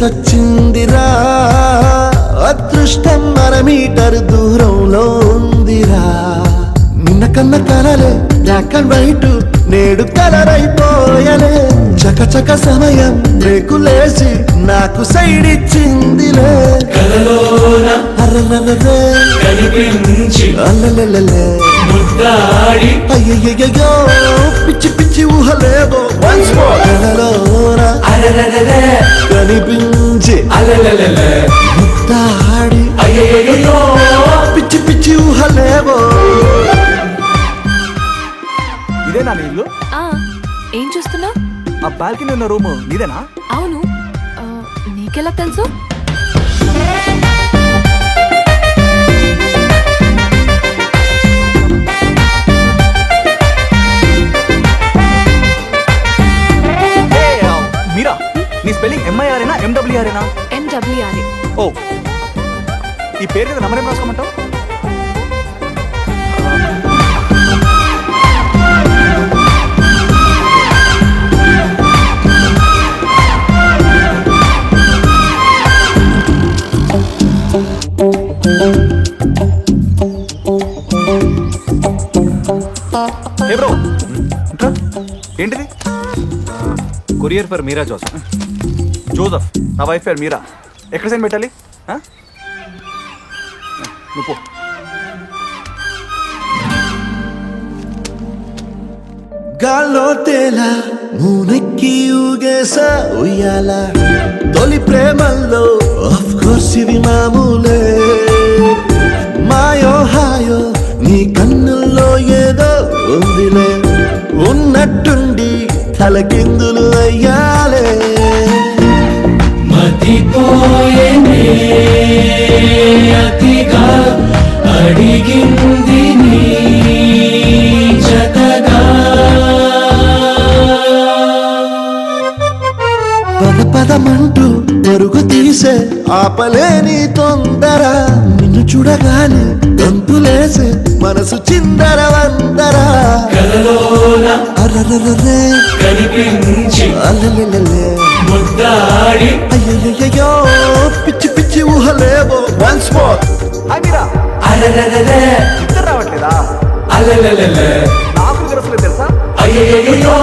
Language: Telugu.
కలిసొచ్చిందిరా అదృష్టం మన మీటర్ దూరంలో ఉందిరా నిన్న కన్న కలలే బ్లాక్ అండ్ వైట్ నేడు కలర్ అయిపోయలే చకచక సమయం బ్రేకులేసి నాకు సైడ్ ఇచ్చిందిలే కలలోన అర్రలలలే కనిపించి అల్లలలలే ముద్దాడి అయ్యయ్యయ్యో పిచ్చి పిచ్చి ఊహలేవో వన్స్ మోర్ కలలోన అలలలలే కనిపించి అలలలలే ముద్దాడి అయ్యయ్యయ్యో పిచ్చి పిచ్చి ఊహలేవో ఇదేనా నీ ఇల్లు? ఏం చూస్తున్నావు? ఆ బాల్కనీ ఉన్న రూమ్ నీదేనా? అవును. నీకెలా తెలుసు? మీరా, నీ స్పెల్లింగ్ ఎంఐఆర్ఏనా ఎండబ్ల్యూఆర్ఏనా? MWRA. ఓ, ఈ పేరు మీద నంబర్ ఏం రాసుకోమంటావు? ఏ బ్రో, ఏంటిది? Courier for Meera Joseph. Joseph, నా వైఫ్ పేరు మీరా. ఎక్కడ సైన్ పెట్టాలి? నువ్వు పో. గాల్లో తేలా మూనెక్కి ఊగేసా ఉయ్యాల తొలి ప్రేమల్లో ఆఫ్ కోర్స్ ఇవి మామూలే మాయో హాయో నీ కన్నుల్లో ఏదో ఉందిలే ఉన్నట్టుండి తలకిందులు అయ్యాలే మతిపోయేనే అతిగా అడిగింది నీ జతగా పద పదమంటూ పరుగు తీసే ఆపలేని తొందర నిన్ను చూడగానే గంతులేసే మనసు చిందర వందర కలలోన అర్రర్రర్రే కనిపించి అల్లెల్లెల్లే ముద్దాడి అయ్యయ్యయ్యో పిచ్చి పిచ్చి ఊహలేవో వన్స్ మోర్ హాయ్ మీరా. అలలలలే ఇద్దరు రావట్లేదా? అలలలలే నాకు తెలుసులేదు తెలుసా? అయ్యయ్యయ్యో